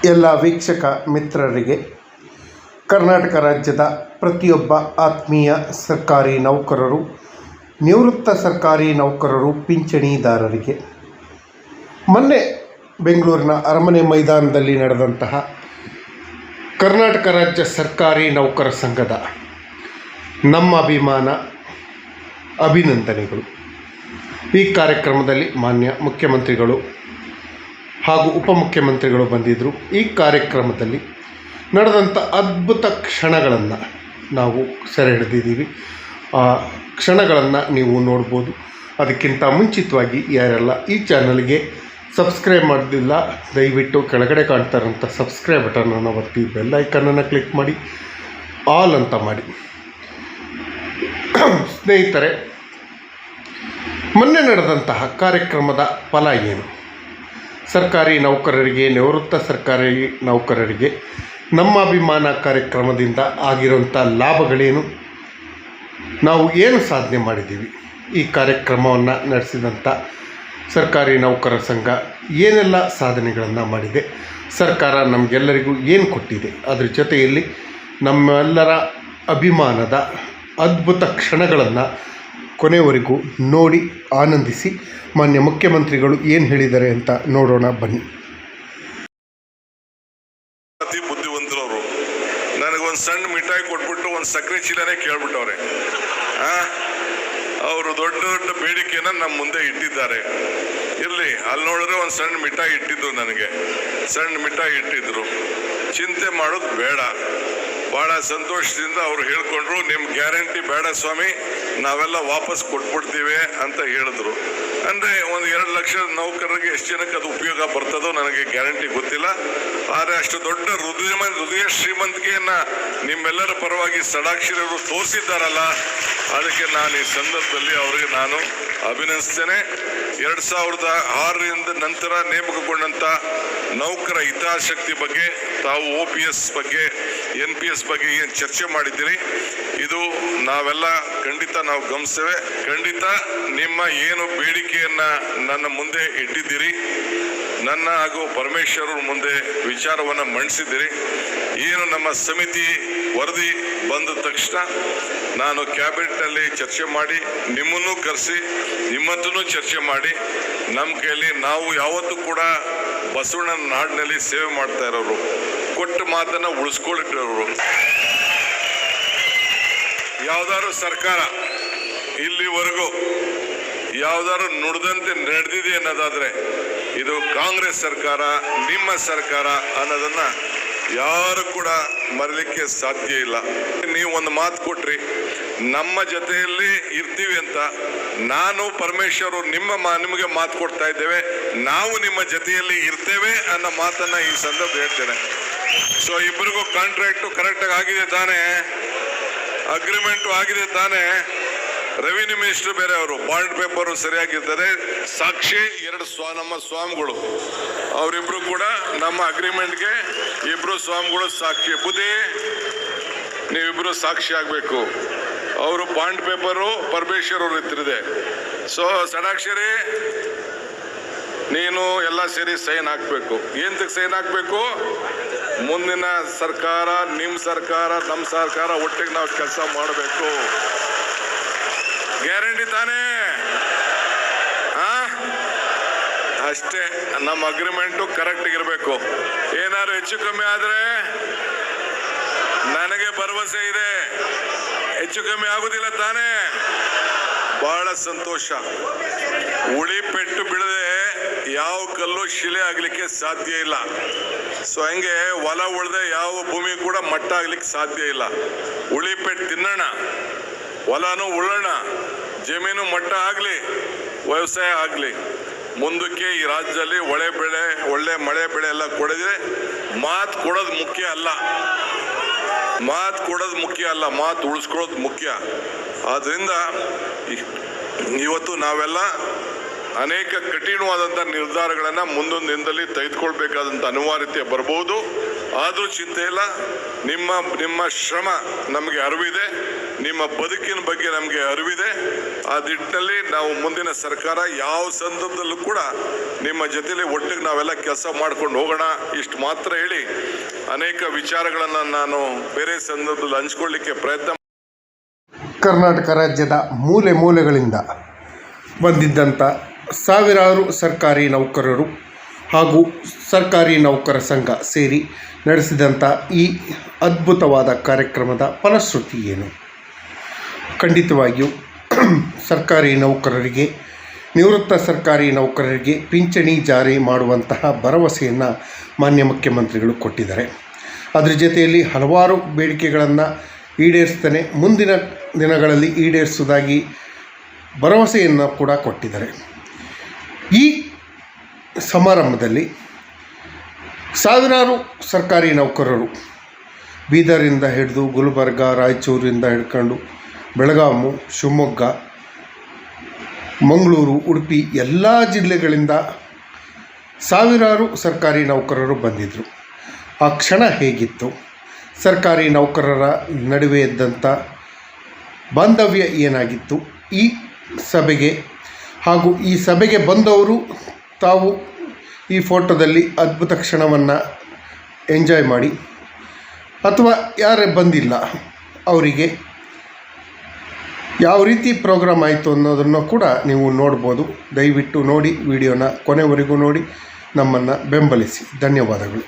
ಎಲ್ಲ ವೀಕ್ಷಕ ಮಿತ್ರರಿಗೆ, ಕರ್ನಾಟಕ ರಾಜ್ಯದ ಪ್ರತಿಯೊಬ್ಬ ಆತ್ಮೀಯ ಸರ್ಕಾರಿ ನೌಕರರು, ನಿವೃತ್ತ ಸರ್ಕಾರಿ ನೌಕರರು, ಪಿಂಚಣಿದಾರರಿಗೆ ಮೊನ್ನೆ ಬೆಂಗಳೂರಿನ ಅರಮನೆ ಮೈದಾನದಲ್ಲಿ ನಡೆದಂತಹ ಕರ್ನಾಟಕ ರಾಜ್ಯ ಸರ್ಕಾರಿ ನೌಕರ ಸಂಘದ ನಮ್ಮ ಅಭಿಮಾನ ಅಭಿನಂದನೆಗಳು. ಈ ಕಾರ್ಯಕ್ರಮದಲ್ಲಿ ಮಾನ್ಯ ಮುಖ್ಯಮಂತ್ರಿಗಳು ಹಾಗೂ ಉಪಮುಖ್ಯಮಂತ್ರಿಗಳು ಬಂದಿದ್ದರು. ಈ ಕಾರ್ಯಕ್ರಮದಲ್ಲಿ ನಡೆದಂಥ ಅದ್ಭುತ ಕ್ಷಣಗಳನ್ನು ನಾವು ಸೆರೆ ಹಿಡಿದಿದ್ದೀವಿ. ಆ ಕ್ಷಣಗಳನ್ನು ನೀವು ನೋಡ್ಬೋದು. ಅದಕ್ಕಿಂತ ಮುಂಚಿತವಾಗಿ ಯಾರೆಲ್ಲ ಈ ಚಾನಲ್ಗೆ ಸಬ್ಸ್ಕ್ರೈಬ್ ಮಾಡೋದಿಲ್ಲ, ದಯವಿಟ್ಟು ಕೆಳಗಡೆ ಕಾಣ್ತಾ ಇರೋಂಥ ಸಬ್ಸ್ಕ್ರೈಬ್ ಬಟನನ್ನು ಒತ್ತಿ, ಬೆಲ್ ಐಕನನ್ನು ಕ್ಲಿಕ್ ಮಾಡಿ, ಆಲ್ ಅಂತ ಮಾಡಿ. ಸ್ನೇಹಿತರೆ, ಮೊನ್ನೆ ನಡೆದಂತಹ ಕಾರ್ಯಕ್ರಮದ ಫಲ ಏನು? ಸರ್ಕಾರಿ ನೌಕರರಿಗೆ, ನಿವೃತ್ತ ಸರ್ಕಾರಿ ನೌಕರರಿಗೆ ನಮ್ಮ ಅಭಿಮಾನ ಕಾರ್ಯಕ್ರಮದಿಂದ ಆಗಿರುವಂಥ ಲಾಭಗಳೇನು? ನಾವು ಏನು ಸಾಧನೆ ಮಾಡಿದ್ದೀವಿ? ಈ ಕಾರ್ಯಕ್ರಮವನ್ನು ನಡೆಸಿದಂಥ ಸರ್ಕಾರಿ ನೌಕರ ಸಂಘ ಏನೆಲ್ಲ ಸಾಧನೆಗಳನ್ನು ಮಾಡಿದೆ? ಸರ್ಕಾರ ನಮಗೆಲ್ಲರಿಗೂ ಏನು ಕೊಟ್ಟಿದೆ? ಅದರ ಜೊತೆಯಲ್ಲಿ ನಮ್ಮೆಲ್ಲರ ಅಭಿಮಾನದ ಅದ್ಭುತ ಕ್ಷಣಗಳನ್ನು ಕೊನೆವರೆಗೂ ನೋಡಿ ಆನಂದಿಸಿ. ಮಾನ್ಯ ಮುಖ್ಯಮಂತ್ರಿಗಳು ಏನು ಹೇಳಿದ್ದಾರೆ ಅಂತ ನೋಡೋಣ ಬನ್ನಿ. ಅತಿ ಬುದ್ಧಿವಂತರವರು. ನನಗೊಂದು ಸಣ್ಣ ಮಿಠಾಯಿ ಕೊಟ್ಬಿಟ್ಟು ಒಂದು ಸಕ್ಕರೆ ಚೀಲನೇ ಕೇಳ್ಬಿಟ್ಟವ್ರೆ. ಅವರು ದೊಡ್ಡ ದೊಡ್ಡ ಬೇಡಿಕೆಯನ್ನು ನಮ್ಮ ಮುಂದೆ ಇಟ್ಟಿದ್ದಾರೆ. ಇರಲಿ, ಅಲ್ಲಿ ನೋಡಿದ್ರೆ ಒಂದು ಸಣ್ಣ ಮಿಠಾಯಿ ಇಟ್ಟಿದ್ರು, ನನಗೆ ಸಣ್ಣ ಮಿಠಾಯಿ ಇಟ್ಟಿದ್ರು. ಚಿಂತೆ ಮಾಡೋದು ಬೇಡ. ಭಾಳ ಸಂತೋಷದಿಂದ ಅವರು ಹೇಳ್ಕೊಂಡ್ರು, ನಿಮ್ಮ ಗ್ಯಾರಂಟಿ ಬೇಡ ಸ್ವಾಮಿ, ನಾವೆಲ್ಲ ವಾಪಸ್ ಕೊಟ್ಬಿಡ್ತೀವಿ ಅಂತ ಹೇಳಿದ್ರು. ಅಂದರೆ ಒಂದು 2 ಲಕ್ಷ ನೌಕರರಿಗೆ ಎಷ್ಟು ಜನಕ್ಕೆ ಅದು ಉಪಯೋಗ ಬರ್ತದೋ ನನಗೆ ಗ್ಯಾರಂಟಿ ಗೊತ್ತಿಲ್ಲ. ಆದರೆ ಅಷ್ಟು ದೊಡ್ಡ ಹೃದಯ ಶ್ರೀಮಂತಿಕೆಯನ್ನು ನಿಮ್ಮೆಲ್ಲರ ಪರವಾಗಿ ಷಡಾಕ್ಷರರು ತೋರಿಸಿದ್ದಾರಲ್ಲ, ಅದಕ್ಕೆ ನಾನು ಈ ಸಂದರ್ಭದಲ್ಲಿ ಅವರಿಗೆ ನಾನು ಅಭಿನಂದಿಸ್ತೇನೆ. 2006ರಿಂದ ನಂತರ ನೇಮಕಗೊಂಡಂಥ ನೌಕರ ಹಿತಾಸಕ್ತಿ ಬಗ್ಗೆ ತಾವು OPS ಬಗ್ಗೆ, NPS ಬಗ್ಗೆ ಏನು ಚರ್ಚೆ ಮಾಡಿದ್ದೀರಿ, ಇದು ನಾವೆಲ್ಲ ಖಂಡಿತ ನಾವು ಗಮನಿಸ್ತೇವೆ. ಖಂಡಿತ ನಿಮ್ಮ ಏನು ಬೇಡಿಕೆಯನ್ನು ನನ್ನ ಮುಂದೆ ಇಟ್ಟಿದ್ದೀರಿ, ನನ್ನ ಹಾಗೂ ಪರಮೇಶ್ವರ ಮುಂದೆ ವಿಚಾರವನ್ನು ಮಂಡಿಸಿದ್ದೀರಿ. ಏನು ನಮ್ಮ ಸಮಿತಿ ವರದಿ ಬಂದ ತಕ್ಷಣ ನಾನು ಕ್ಯಾಬಿನೆಟ್ನಲ್ಲಿ ಚರ್ಚೆ ಮಾಡಿ, ನಿಮ್ಮನ್ನು ಕರೆಸಿ ನಿಮ್ಮತ್ತೂ ಚರ್ಚೆ ಮಾಡಿ, ನಮ್ಮ ಕೈಯಲ್ಲಿ ನಾವು ಯಾವತ್ತೂ ಕೂಡ ಬಸವಣ್ಣನ ನಾಡಿನಲ್ಲಿ ಸೇವೆ ಮಾಡ್ತಾ ಇರೋರು, ಕೊಟ್ಟ ಮಾತನ್ನು ಉಳಿಸ್ಕೊಳ್ಳಿಟ್ಟಿರೋರು. ಯಾವ್ದಾದ್ರು ಸರ್ಕಾರ ಇಲ್ಲಿವರೆಗೂ ಯಾವ್ದಾದ್ರು ನುಡಿದಂತೆ ನಡೆದಿದೆ ಅನ್ನೋದಾದ್ರೆ ಇದು ಕಾಂಗ್ರೆಸ್ ಸರ್ಕಾರ, ನಿಮ್ಮ ಸರ್ಕಾರ ಅನ್ನೋದನ್ನ ಯಾರು ಕೂಡ ಮರಲಿಕ್ಕೆ ಸಾಧ್ಯ ಇಲ್ಲ. ನೀವು ಒಂದು ಮಾತು ಕೊಟ್ರಿ, ನಮ್ಮ ಜೊತೆಯಲ್ಲಿ ಇರ್ತೀವಿ ಅಂತ. ನಾನು ಪರಮೇಶ್ವರ್ ನಿಮಗೆ ಮಾತು ಕೊಡ್ತಾ ಇದ್ದೇವೆ, ನಾವು ನಿಮ್ಮ ಜೊತೆಯಲ್ಲಿ ಇರ್ತೇವೆ ಅನ್ನೋ ಮಾತನ್ನ ಈ ಸಂದರ್ಭ ಹೇಳ್ತೇನೆ. ಸೊ ಇಬ್ಬರಿಗೂ ಕಾಂಟ್ರಾಕ್ಟು ಕರೆಕ್ಟಾಗಿ ಆಗಿದೆ ತಾನೇ, ಅಗ್ರಿಮೆಂಟು ಆಗಿದೆ ತಾನೇ. ರೆವಿನ್ಯೂ ಮಿನಿಸ್ಟರ್ ಬೇರೆ, ಅವರು ಬಾಂಡ್ ಪೇಪರು ಸರಿಯಾಗಿರ್ತದೆ. ಸಾಕ್ಷಿ ನಮ್ಮ ಸ್ವಾಮಿಗಳು, ಅವರಿಬ್ರು ಕೂಡ ನಮ್ಮ ಅಗ್ರಿಮೆಂಟ್ಗೆ ಇಬ್ರು ಸ್ವಾಮಿಗಳು ಸಾಕ್ಷಿ. ಬುದ್ಧಿ, ನೀವಿಬ್ರು ಸಾಕ್ಷಿ ಆಗ್ಬೇಕು. ಅವರು ಬಾಂಡ್ ಪೇಪರು ಪರಮೇಶ್ವರ್ ಅವ್ರ ಇತ್ತಿದೆ. ಸೊ ಷಡಾಕ್ಷರಿ, ನೀನು ಎಲ್ಲ ಸೇರಿ ಸೈನ್ ಹಾಕ್ಬೇಕು. ಏನಕ್ಕೆ ಸೈನ್ ಹಾಕ್ಬೇಕು? ಮುಂದಿನ ಸರ್ಕಾರ, ನಿಮ್ಮ ಸರ್ಕಾರ, ನಮ್ಮ ಸರ್ಕಾರ ಒಟ್ಟಿಗೆ ನಾವು ಕೆಲಸ ಮಾಡಬೇಕು. ಗ್ಯಾರಂಟಿ ತಾನೇ? ಅಷ್ಟೇ. ನಮ್ಮ ಅಗ್ರಿಮೆಂಟು ಕರೆಕ್ಟ್ ಇರಬೇಕು. ಏನಾದ್ರು ಹೆಚ್ಚು ಕಮ್ಮಿ ಆದರೆ ನನಗೆ ಭರವಸೆ ಇದೆ, ಹೆಚ್ಚು ಕಮ್ಮಿ ಆಗುದಿಲ್ಲ ತಾನೇ? ಬಹಳ ಸಂತೋಷ. ಉಳಿ ಪೆಟ್ಟು ಬಿಡದೆ ಯಾವ ಕಲ್ಲು ಶಿಲೆ ಆಗ್ಲಿಕ್ಕೆ ಸಾಧ್ಯ ಇಲ್ಲ. ಸೊ ಹಂಗೆ ಹೊಲ ಉಳ್ದೆ ಯಾವ ಭೂಮಿ ಕೂಡ ಮಟ್ಟ ಆಗ್ಲಿಕ್ಕೆ ಸಾಧ್ಯ ಇಲ್ಲ. ಉಳಿ ಪೆಟ್ಟು ತಿನ್ನೋಣ, ಹೊಲನೂ ಉಳ್ಳೋಣ, ಜಮೀನು ಮಟ್ಟ ಆಗಲಿ, ವ್ಯವಸಾಯ ಆಗಲಿ. ಮುಂದಕ್ಕೆ ಈ ರಾಜ್ಯದಲ್ಲಿ ಒಳ್ಳೆ ಮಳೆ ಬೆಳೆ ಎಲ್ಲ ಕೊಡಿದ್ರೆ ಮಾತು ಕೊಡೋದು ಮುಖ್ಯ ಅಲ್ಲ, ಮಾತು ಉಳಿಸ್ಕೊಳ್ಳೋದು ಮುಖ್ಯ. ಆದ್ದರಿಂದ ಇವತ್ತು ನಾವೆಲ್ಲ ಅನೇಕ ಕಠಿಣವಾದಂಥ ನಿರ್ಧಾರಗಳನ್ನು ಮುಂದೊಂದು ದಿನದಲ್ಲಿ ತೆಗೆದುಕೊಳ್ಬೇಕಾದಂಥ ಅನಿವಾರ್ಯತೆ ಬರ್ಬೋದು. ಆದರೂ ಚಿಂತೆ ಇಲ್ಲ, ನಿಮ್ಮ ಶ್ರಮ ನಮಗೆ ಅರಿವಿದೆ. ನಿಮ್ಮ ಬದುಕಿನ ಬಗ್ಗೆ ನಮಗೆ ಅರಿವಿದೆ. ಆ ನಿಟ್ಟಿನಲ್ಲಿ ನಾವು ಮುಂದಿನ ಸರ್ಕಾರ ಯಾವ ಸಂದರ್ಭದಲ್ಲೂ ಕೂಡ ನಿಮ್ಮ ಜೊತೆಲಿ ಒಟ್ಟಿಗೆ ನಾವೆಲ್ಲ ಕೆಲಸ ಮಾಡ್ಕೊಂಡು ಹೋಗೋಣ. ಇಷ್ಟು ಮಾತ್ರ ಹೇಳಿ ಅನೇಕ ವಿಚಾರಗಳನ್ನು ನಾನು ಬೇರೆ ಸಂದರ್ಭದಲ್ಲಿ ಹಂಚ್ಕೊಳ್ಳಿಕ್ಕೆ ಪ್ರಯತ್ನ. ಕರ್ನಾಟಕ ರಾಜ್ಯದ ಮೂಲೆ ಮೂಲೆಗಳಿಂದ ಬಂದಿದ್ದಂಥ ಸಾವಿರಾರು ಸರ್ಕಾರಿ ನೌಕರರು ಹಾಗೂ ಸರ್ಕಾರಿ ನೌಕರ ಸಂಘ ಸೇರಿ ನಡೆಸಿದಂಥ ಈ ಅದ್ಭುತವಾದ ಕಾರ್ಯಕ್ರಮದ ಫಲಶ್ರುತಿ ಏನು? ಖಂಡಿತವಾಗಿಯೂ ಸರ್ಕಾರಿ ನೌಕರರಿಗೆ, ನಿವೃತ್ತ ಸರ್ಕಾರಿ ನೌಕರರಿಗೆ ಪಿಂಚಣಿ ಜಾರಿ ಮಾಡುವಂತಹ ಭರವಸೆಯನ್ನು ಮಾನ್ಯ ಮುಖ್ಯಮಂತ್ರಿಗಳು ಕೊಟ್ಟಿದ್ದಾರೆ. ಅದರ ಜೊತೆಯಲ್ಲಿ ಹಲವಾರು ಬೇಡಿಕೆಗಳನ್ನು ಈಡೇರಿಸ್ತಾನೆ ಮುಂದಿನ ದಿನಗಳಲ್ಲಿ ಈಡೇರಿಸುವುದಾಗಿ ಭರವಸೆಯನ್ನು ಕೂಡ ಕೊಟ್ಟಿದ್ದಾರೆ. ಈ ಸಮಾರಂಭದಲ್ಲಿ ಸಾವಿರಾರು ಸರ್ಕಾರಿ ನೌಕರರು ಬೀದರಿಂದ ಹಿಡಿದು ಗುಲ್ಬರ್ಗ, ರಾಯಚೂರಿಂದ ಹಿಡ್ಕೊಂಡು ಬೆಳಗಾವಿ, ಶಿವಮೊಗ್ಗ, ಮಂಗಳೂರು, ಉಡುಪಿ ಎಲ್ಲ ಜಿಲ್ಲೆಗಳಿಂದ ಸಾವಿರಾರು ಸರ್ಕಾರಿ ನೌಕರರು ಬಂದಿದ್ದರು. ಆ ಕ್ಷಣ ಹೇಗಿತ್ತು? ಸರ್ಕಾರಿ ನೌಕರರ ನಡುವೆ ಇದ್ದಂಥ ಬಾಂಧವ್ಯ ಏನಾಗಿತ್ತು? ಈ ಸಭೆಗೆ ಹಾಗೂ ಈ ಸಭೆಗೆ ಬಂದವರು ತಾವು ಈ ಫೋಟೋದಲ್ಲಿ ಅದ್ಭುತ ಕ್ಷಣವನ್ನು ಎಂಜಾಯ್ ಮಾಡಿ, ಅಥವಾ ಯಾರೇ ಬಂದಿಲ್ಲ ಅವರಿಗೆ ಯಾವ ರೀತಿ ಪ್ರೋಗ್ರಾಮ್ ಆಯಿತು ಅನ್ನೋದನ್ನು ಕೂಡ ನೀವು ನೋಡ್ಬೋದು. ದಯವಿಟ್ಟು ನೋಡಿ, ವಿಡಿಯೋನ ಕೊನೆವರೆಗೂ ನೋಡಿ, ನಮ್ಮನ್ನು ಬೆಂಬಲಿಸಿ. ಧನ್ಯವಾದಗಳು.